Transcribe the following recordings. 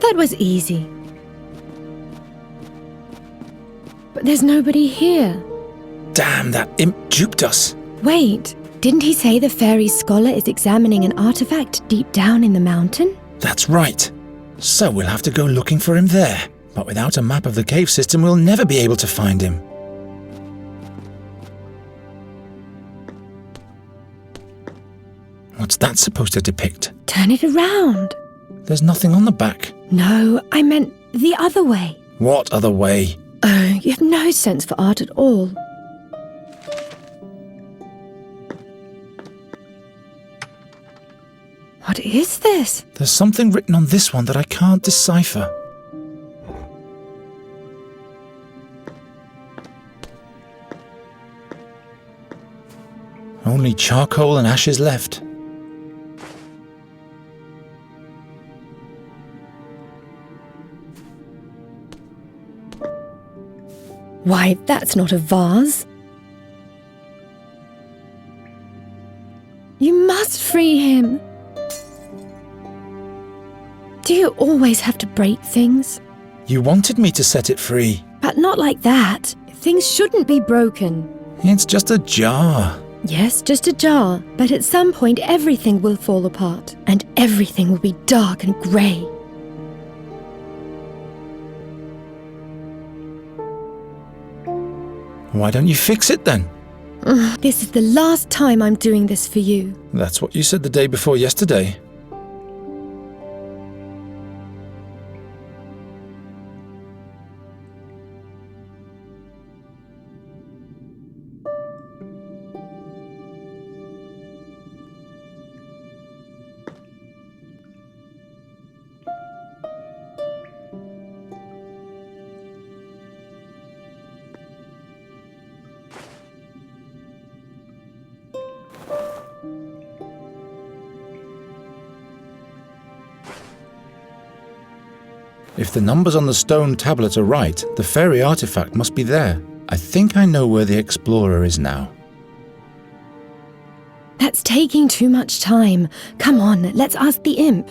That was easy. But there's nobody here. Damn, that imp duped us. Wait, didn't he say the fairy scholar is examining an artifact deep down in the mountain? That's right. So we'll have to go looking for him there. But without a map of the cave system, we'll never be able to find him. What's that supposed to depict? Turn it around. There's nothing on the back. No, I meant the other way. What other way? Oh, you have no sense for art at all. What is this? There's something written on this one that I can't decipher. Only charcoal and ashes left. Why, that's not a vase. You must free him. Do you always have to break things? You wanted me to set it free. But not like that. Things shouldn't be broken. It's just a jar. Yes, just a jar. But at some point everything will fall apart. And everything will be dark and grey. Why don't you fix it then? This is the last time I'm doing this for you. That's what you said the day before yesterday. If the numbers on the stone tablet are right, the fairy artifact must be there. I think I know where the explorer is now. That's taking too much time. Come on, let's ask the imp.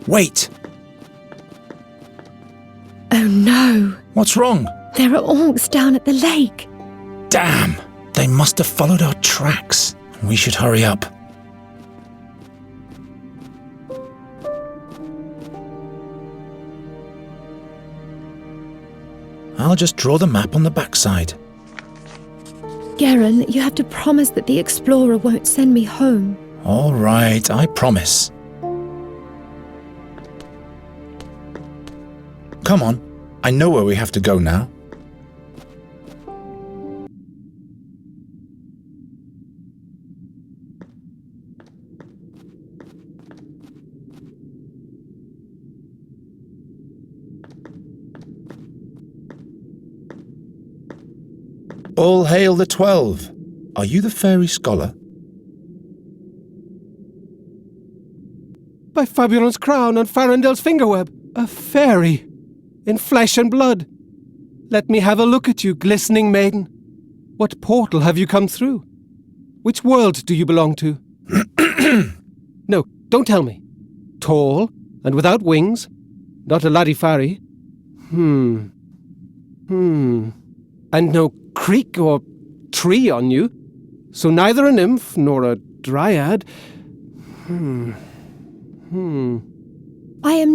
Wait! Oh no! What's wrong? There are orcs down at the lake. Damn! They must have followed our tracks. We should hurry up. I'll just draw the map on the backside. Geron, you have to promise that the explorer won't send me home. All right, I promise. Come on, I know where we have to go now. All hail the 12. Are you the fairy scholar? By Faburon's crown and Farendel's fingerweb, a fairy, in flesh and blood. Let me have a look at you, glistening maiden. What portal have you come through? Which world do you belong to? No, don't tell me. Tall and without wings, not a Larifari. And no creek or tree on you, so neither a nymph nor a dryad. I am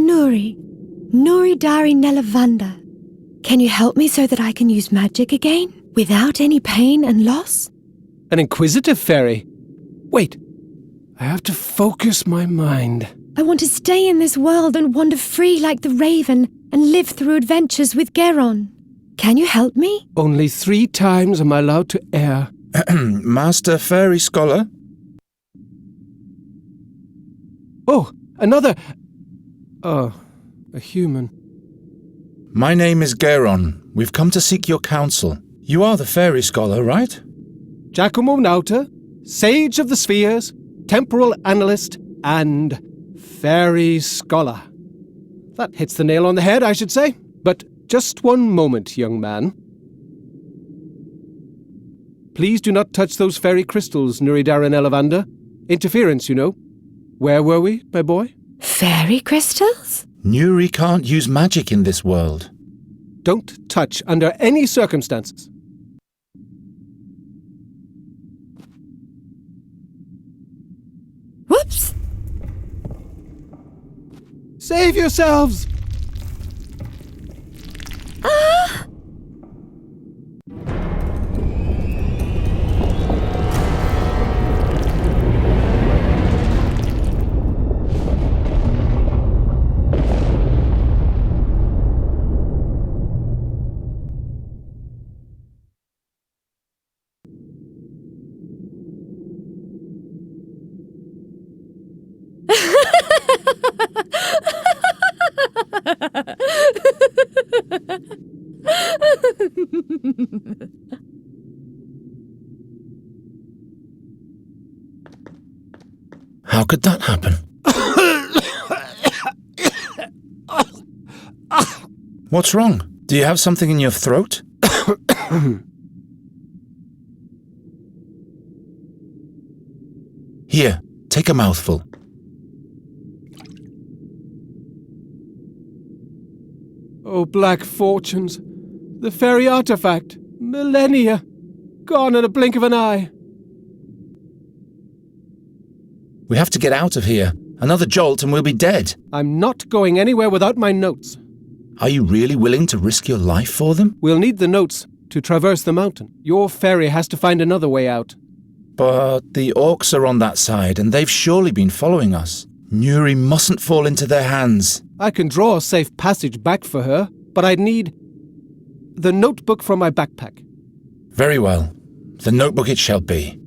Nuri Dari Nelavanda. Can you help me so that I can use magic again, without any pain and loss? An inquisitive fairy. Wait, I have to focus my mind. I want to stay in this world and wander free like the raven and live through adventures with Geron. Can you help me? Only 3 times am I allowed to err. Master Fairy Scholar? Oh, another... Oh, a human. My name is Geron. We've come to seek your counsel. You are the Fairy Scholar, right? Giacomo Nauta, Sage of the Spheres, Temporal Analyst, and Fairy Scholar. That hits the nail on the head, I should say. But just one moment, young man. Please do not touch those fairy crystals, Nuridara Nelavanda. Interference, you know. Where were we, my boy? Fairy crystals? Nuri can't use magic in this world. Don't touch under any circumstances. Whoops! Save yourselves! Ah! How could that happen? What's wrong? Do you have something in your throat? Here, take a mouthful. Oh, black fortunes. The fairy artifact. Millennia. Gone in a blink of an eye. We have to get out of here. Another jolt and we'll be dead. I'm not going anywhere without my notes. Are you really willing to risk your life for them? We'll need the notes to traverse the mountain. Your fairy has to find another way out. But the orcs are on that side and they've surely been following us. Nuri mustn't fall into their hands. I can draw a safe passage back for her, but I'd need the notebook from my backpack. Very well. The notebook it shall be.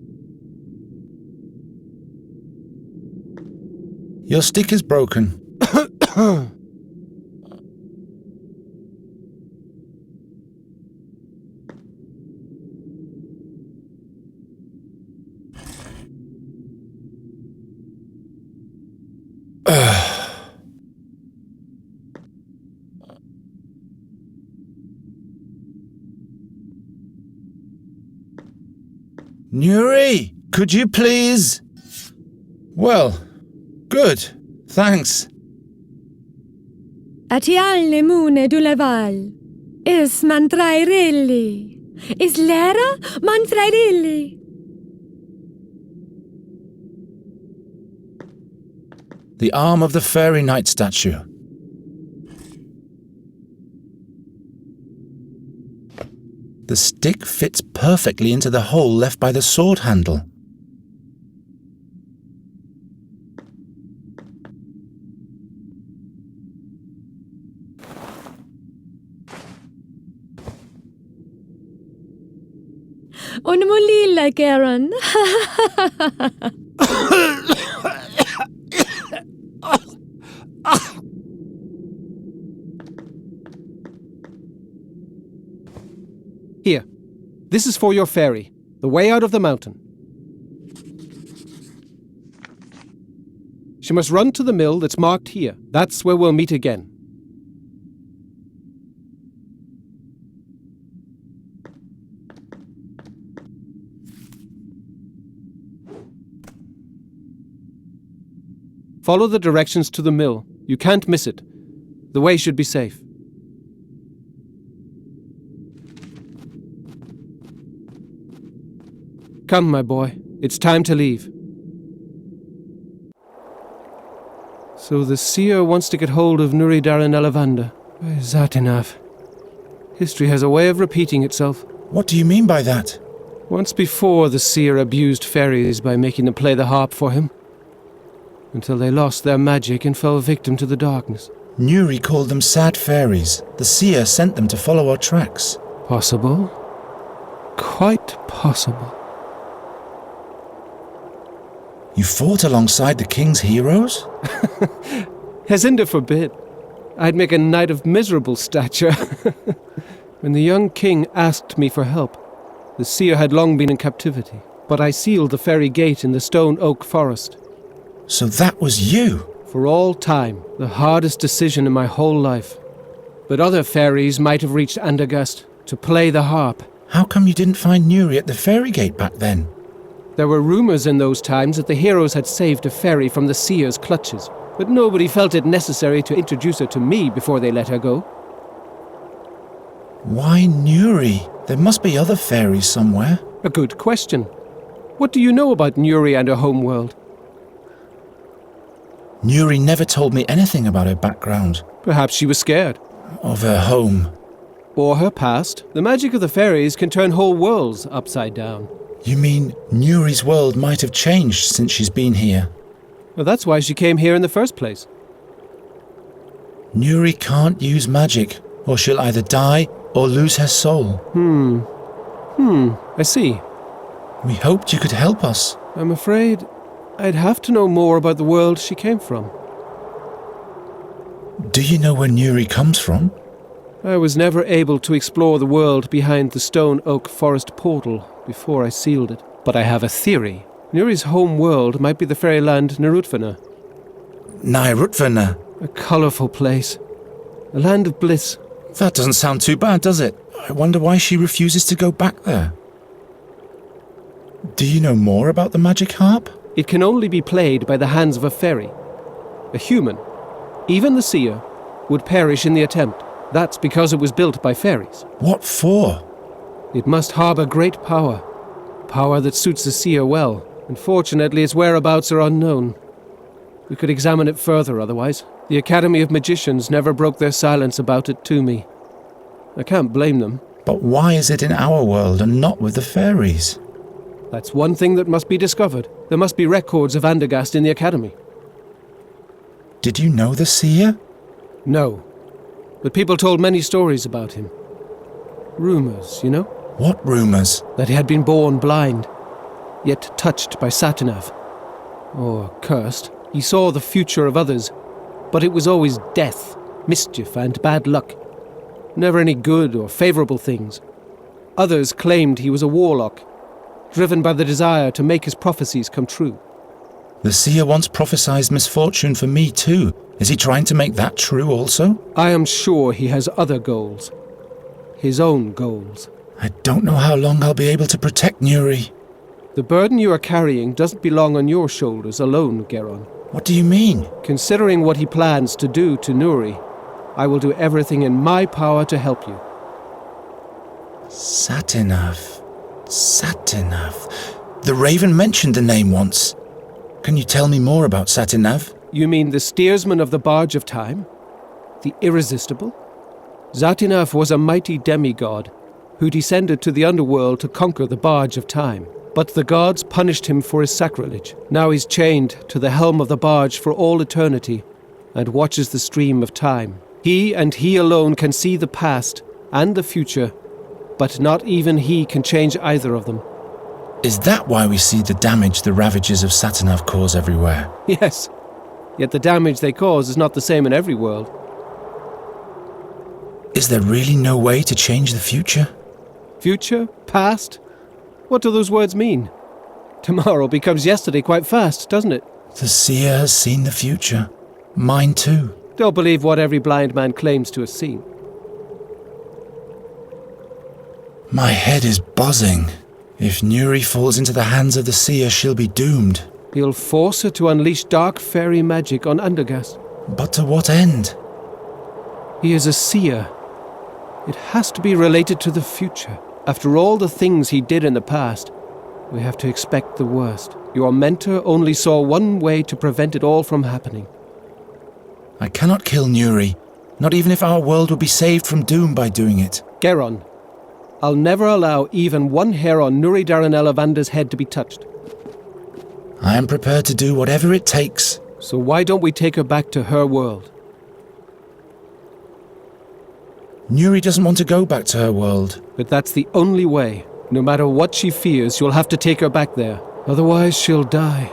Your stick is broken. Nuri, could you please? Well, good. Thanks. Atialne mune du leval. Is mantrairelli. Is lera mantrairelli. The arm of the fairy knight statue. The stick fits perfectly into the hole left by the sword handle. Un mulilla, Karen. Here. This is for your fairy. The way out of the mountain. She must run to the mill that's marked here. That's where we'll meet again. Follow the directions to the mill. You can't miss it. The way should be safe. Come, my boy. It's time to leave. So the seer wants to get hold of Nuri Darin Elavanda. Satinav. History has a way of repeating itself. What do you mean by that? Once before, the seer abused fairies by making them play the harp for him, until they lost their magic and fell victim to the darkness. Nuri called them sad fairies. The seer sent them to follow our tracks. Possible. Quite possible. You fought alongside the king's heroes? Hesinder forbid. I'd make a knight of miserable stature. When the young king asked me for help, the seer had long been in captivity, but I sealed the fairy gate in the stone oak forest. So that was you? For all time, the hardest decision in my whole life. But other fairies might have reached Andergast to play the harp. How come you didn't find Nuri at the fairy gate back then? There were rumors in those times that the heroes had saved a fairy from the seer's clutches. but nobody felt it necessary to introduce her to me before they let her go. Why Nuri? There must be other fairies somewhere. A good question. What do you know about Nuri and her homeworld? Nuri never told me anything about her background. Perhaps she was scared. Of her home. Or her past. The magic of the fairies can turn whole worlds upside down. You mean Nuri's world might have changed since she's been here? Well, that's why she came here in the first place. Nuri can't use magic, or she'll either die or lose her soul. I see. We hoped you could help us. I'm afraid I'd have to know more about the world she came from. Do you know where Nuri comes from? I was never able to explore the world behind the stone oak forest portal before I sealed it. But I have a theory. Nuri's home world might be the fairyland Narutvana. Narutvana. A colourful place. A land of bliss. That doesn't sound too bad, does it? I wonder why she refuses to go back there. Do you know more about the magic harp? It can only be played by the hands of a fairy. A human, even the seer, would perish in the attempt. That's because it was built by fairies. What for? It must harbour great power. Power that suits the seer well. Unfortunately, its whereabouts are unknown. We could examine it further otherwise. The Academy of Magicians never broke their silence about it to me. I can't blame them. But why is it in our world and not with the fairies? That's one thing that must be discovered. There must be records of Andergast in the Academy. Did you know the seer? No. But people told many stories about him. Rumours, you know? What rumours? That he had been born blind, yet touched by Satinav. Or cursed. He saw the future of others, but it was always death, mischief, and bad luck. Never any good or favourable things. Others claimed he was a warlock, driven by the desire to make his prophecies come true. The seer once prophesied misfortune for me too. Is he trying to make that true also? I am sure he has other goals. His own goals. I don't know how long I'll be able to protect Nuri. The burden you are carrying doesn't belong on your shoulders alone, Geron. What do you mean? Considering what he plans to do to Nuri, I will do everything in my power to help you. Satinav. Satinav. The Raven mentioned the name once. Can you tell me more about Satinav? You mean the steersman of the barge of time? The irresistible? Satinav was a mighty demigod who descended to the underworld to conquer the barge of time. But the gods punished him for his sacrilege. Now he's chained to the helm of the barge for all eternity and watches the stream of time. He and he alone can see the past and the future, but not even he can change either of them. Is that why we see the damage the ravages of Satinav cause everywhere? Yes, yet the damage they cause is not the same in every world. Is there really no way to change the future? Future? Past? What do those words mean? Tomorrow becomes yesterday quite fast, doesn't it? The seer has seen the future. Mine too. Don't believe what every blind man claims to have seen. My head is buzzing. If Nuri falls into the hands of the seer, she'll be doomed. He'll force her to unleash dark fairy magic on Andergast. But to what end? He is a seer. It has to be related to the future. After all the things he did in the past, we have to expect the worst. Your mentor only saw one way to prevent it all from happening. I cannot kill Nuri, not even if our world would be saved from doom by doing it. Geron, I'll never allow even one hair on Nuri Daranelavander's head to be touched. I am prepared to do whatever it takes. So why don't we take her back to her world? Nuri doesn't want to go back to her world. But that's the only way. No matter what she fears, you'll have to take her back there. Otherwise, she'll die.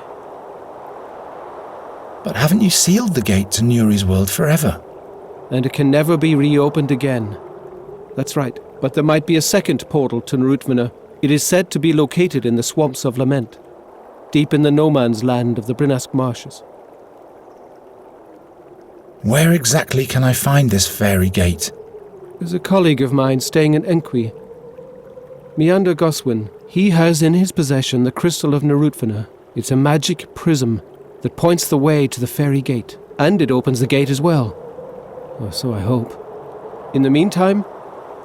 But haven't you sealed the gate to Nuri's world forever? And it can never be reopened again. That's right. But there might be a second portal to Narutvana. It is said to be located in the Swamps of Lament, deep in the no-man's land of the Brinask Marshes. Where exactly can I find this fairy gate? There's a colleague of mine staying in Enqui, Meander Goswin. He has in his possession the crystal of Narutvana. It's a magic prism that points the way to the fairy gate. And it opens the gate as well. Or so I hope. In the meantime,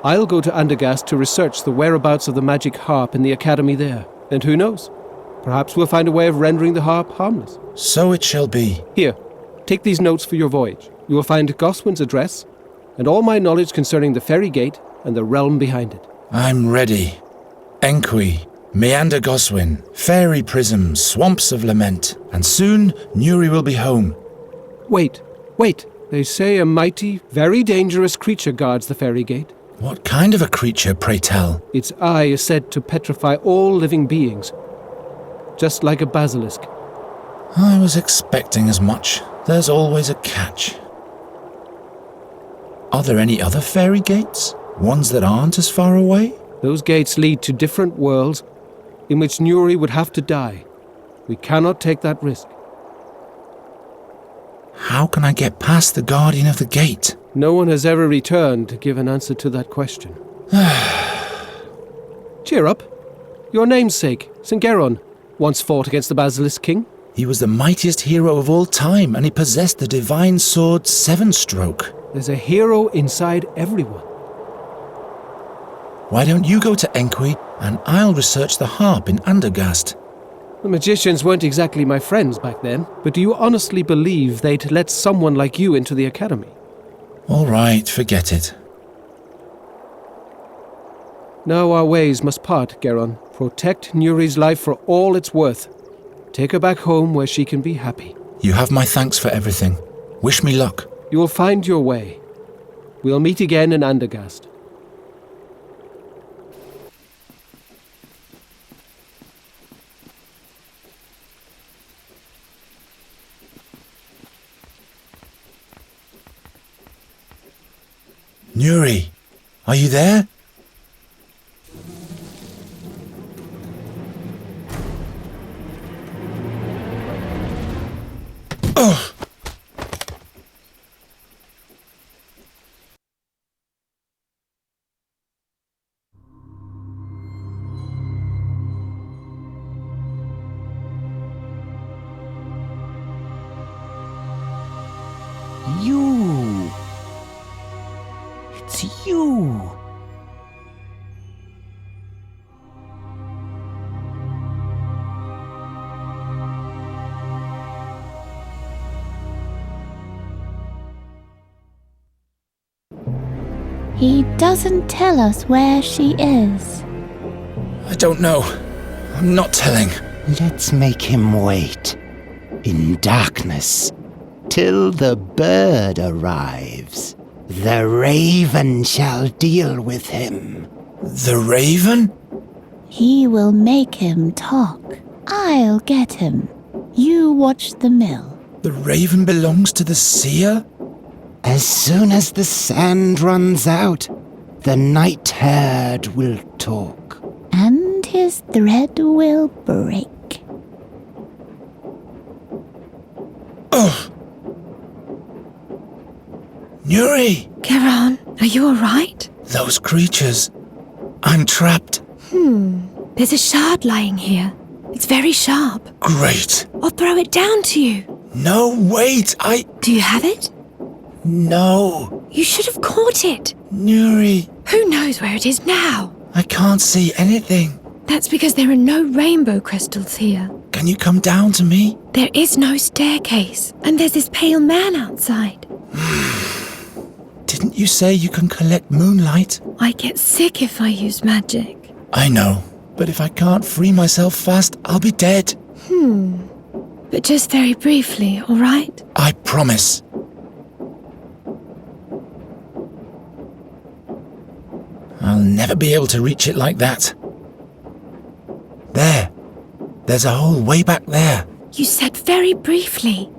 I'll go to Andergast to research the whereabouts of the magic harp in the academy there. And who knows? Perhaps we'll find a way of rendering the harp harmless. So it shall be. Here, take these notes for your voyage. You will find Goswin's address and all my knowledge concerning the ferry gate and the realm behind it. I'm ready. Enqui, Meander Goswin, fairy prisms, swamps of lament, and soon Nuri will be home. Wait. They say a mighty, very dangerous creature guards the ferry gate. What kind of a creature, pray tell? Its eye is said to petrify all living beings, just like a basilisk. I was expecting as much. There's always a catch. Are there any other fairy gates? Ones that aren't as far away? Those gates lead to different worlds in which Nuri would have to die. We cannot take that risk. How can I get past the guardian of the gate? No one has ever returned to give an answer to that question. Cheer up. Your namesake, St. Geron, once fought against the Basilisk King. He was the mightiest hero of all time, and he possessed the divine sword Seven Stroke. There's a hero inside everyone. Why don't you go to Enqui, and I'll research the harp in Andergast? The magicians weren't exactly my friends back then, but do you honestly believe they'd let someone like you into the academy? All right, forget it. Now our ways must part, Geron. Protect Nuri's life for all it's worth. Take her back home where she can be happy. You have my thanks for everything. Wish me luck. You will find your way. We'll meet again in Andergast. Nuri, are you there? Oh! You! It's you! He doesn't tell us where she is. I don't know. I'm not telling. Let's make him wait, in darkness, till the bird arrives. The raven shall deal with him. The raven? He will make him talk. I'll get him. You watch the mill. The raven belongs to the seer? As soon as the sand runs out, the night herd will talk. And his thread will break. Oh! Nuri! Geron, are you alright? Those creatures. I'm trapped. There's a shard lying here. It's very sharp. Great. I'll throw it down to you. No, wait, Do you have it? No. You should have caught it. Nuri, Who knows where it is now? I can't see anything. That's because there are no rainbow crystals here. Can you come down to me? There is no staircase, and there's this pale man outside. Didn't you say you can collect moonlight? I get sick if I use magic. I know, but if I can't free myself fast, I'll be dead. But just very briefly, alright? I promise. I'll never be able to reach it like that. There. There's a hole way back there. You said very briefly.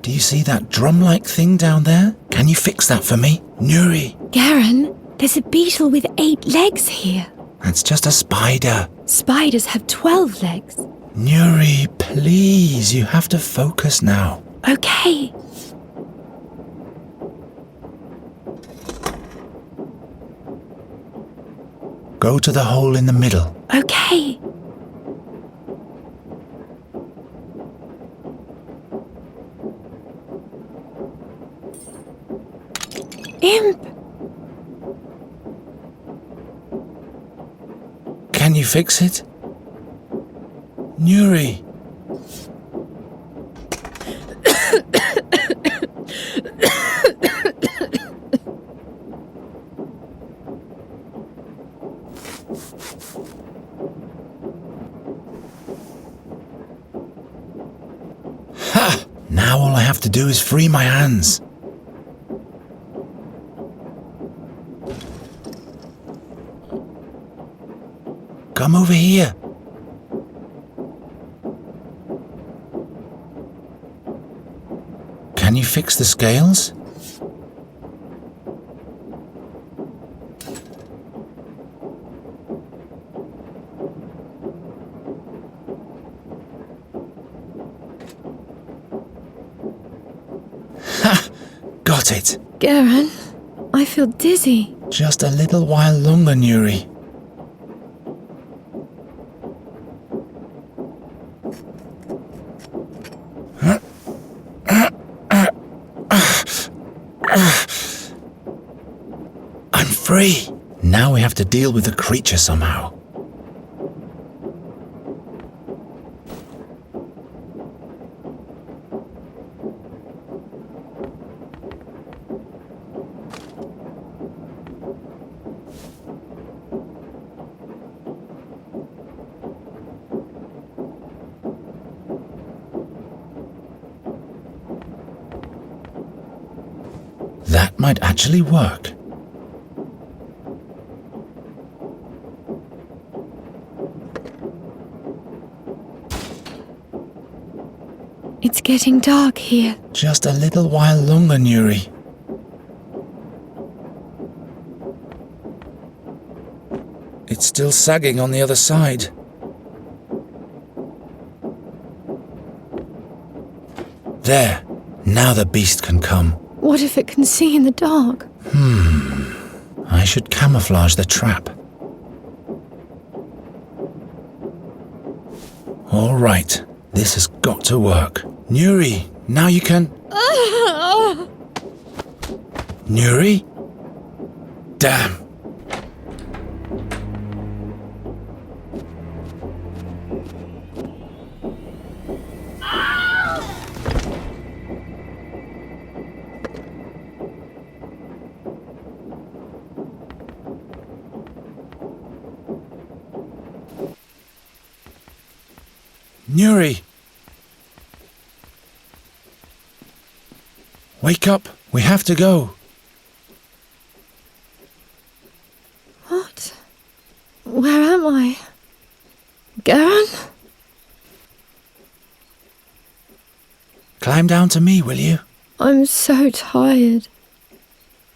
Do you see that drum-like thing down there? Can you fix that for me? Nuri, Garen, there's a beetle with 8 legs here. that's just a spider. Spiders have 12 legs. Nuri, please, you have to focus now. Okay. Go to the hole in the middle. Okay. Can you fix it? Nuri! Ha! Now all I have to do is free my hands. Come over here. Can you fix the scales? Ha! Got it. Garen, I feel dizzy. Just a little while longer, Nuri. I'm free. Now we have to deal with the creature somehow. That might actually work. It's getting dark here. Just a little while longer, Nuri. It's still sagging on the other side. There. Now the beast can come. What if it can see in the dark? I should camouflage the trap. All right. This has got to work. Nuri, now you can... Nuri? Damn. Nuri! Wake up! We have to go! What? Where am I? Garen? Climb down to me, will you? I'm so tired.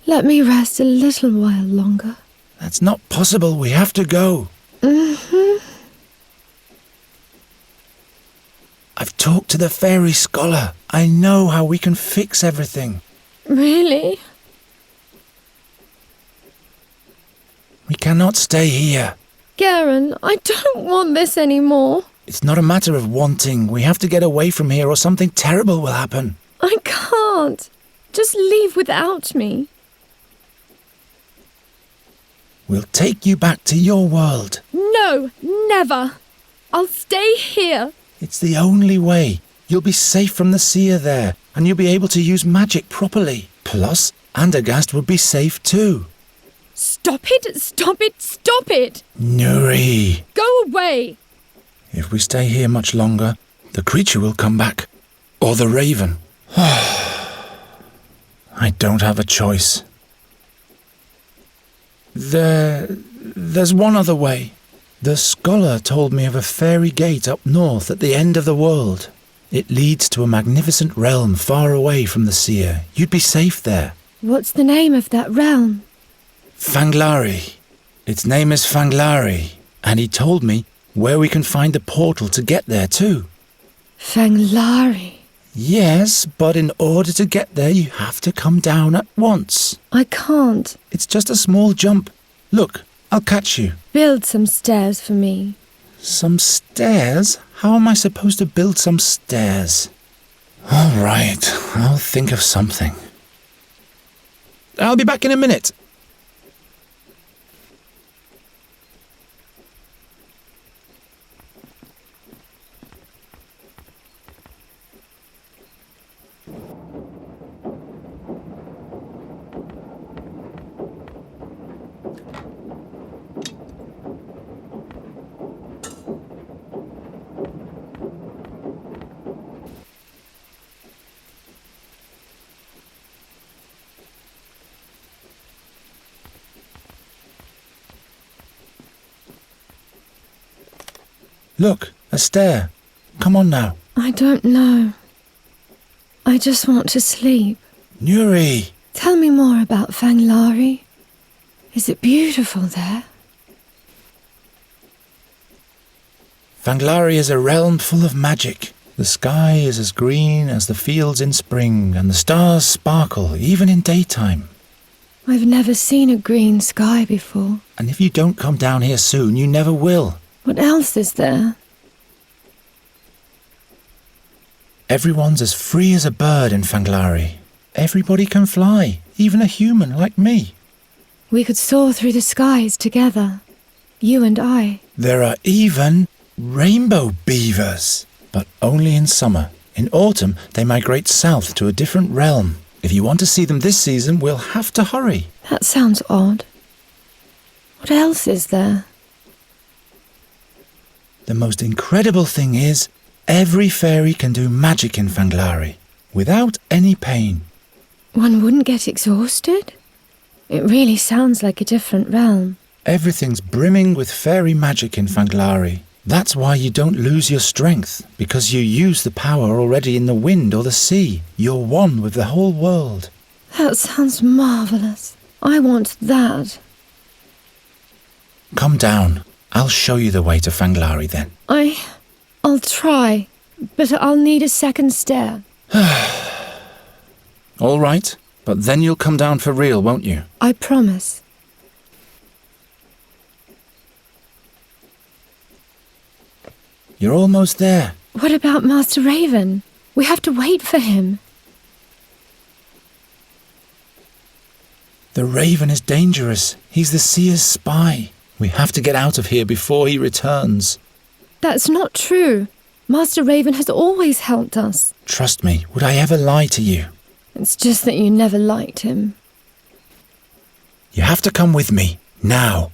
Let me rest a little while longer. That's not possible. We have to go. I've talked to the fairy scholar. I know how we can fix everything. Really? We cannot stay here. Garen, I don't want this anymore. It's not a matter of wanting. We have to get away from here or something terrible will happen. I can't. Just leave without me. We'll take you back to your world. No, never. I'll stay here. It's the only way. You'll be safe from the seer there, and you'll be able to use magic properly. Plus, Andergast would be safe too. Stop it, stop it, stop it! Nuri! Go away! If we stay here much longer, the creature will come back. Or the raven. I don't have a choice. There's one other way. The scholar told me of a fairy gate up north at the end of the world. It leads to a magnificent realm far away from the seer. You'd be safe there. What's the name of that realm? Fanglari. Its name is Fanglari. And he told me where we can find the portal to get there too. Fanglari. Yes, but in order to get there you have to come down at once. I can't. It's just a small jump. Look, I'll catch you. Build some stairs for me. Some stairs? How am I supposed to build some stairs? All right, I'll think of something. I'll be back in a minute. Look, a stair. Come on now. I don't know. I just want to sleep. Nuri! Tell me more about Fanglari. Is it beautiful there? Fanglari is a realm full of magic. The sky is as green as the fields in spring, and the stars sparkle even in daytime. I've never seen a green sky before. And if you don't come down here soon, you never will. What else is there? Everyone's as free as a bird in Fanglari. Everybody can fly, even a human like me. We could soar through the skies together. You and I. There are even rainbow beavers, but only in summer. In autumn, they migrate south to a different realm. If you want to see them this season, we'll have to hurry. That sounds odd. What else is there? The most incredible thing is, every fairy can do magic in Fanglari, without any pain. One wouldn't get exhausted? It really sounds like a different realm. Everything's brimming with fairy magic in Fanglari. That's why you don't lose your strength, because you use the power already in the wind or the sea. You're one with the whole world. That sounds marvellous. I want that. Come down. I'll show you the way to Fanglari then. I'll try, but I'll need a second stair. All right, but then you'll come down for real, won't you? I promise. You're almost there. What about Master Raven? We have to wait for him. The Raven is dangerous. He's the seer's spy. We have to get out of here before he returns. That's not true. Master Raven has always helped us. Trust me, would I ever lie to you? It's just that you never liked him. You have to come with me, now.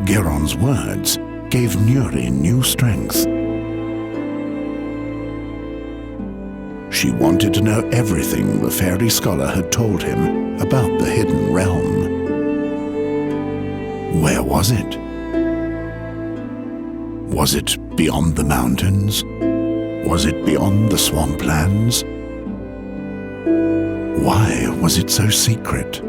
Geron's words gave Nuri new strength. She wanted to know everything the fairy scholar had told him about the hidden realm. Where was it? Was it beyond the mountains? Was it beyond the swamplands? Why was it so secret?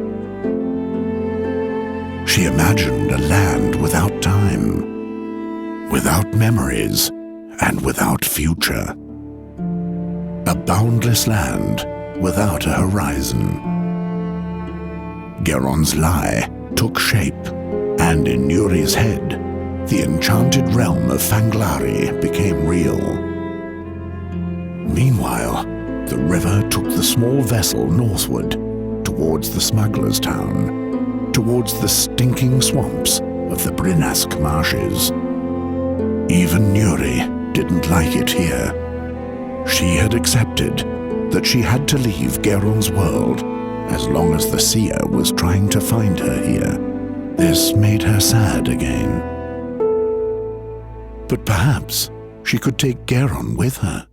She imagined a land without time, without memories, and without future. A boundless land without a horizon. Geron's lie took shape, and in Nuri's head, the enchanted realm of Fanglari became real. Meanwhile, the river took the small vessel northward, towards the smuggler's town, towards the stinking swamps of the Brinask marshes. Even Nuri didn't like it here. She had accepted that she had to leave Geron's world as long as the seer was trying to find her here. This made her sad again. But perhaps she could take Geron with her.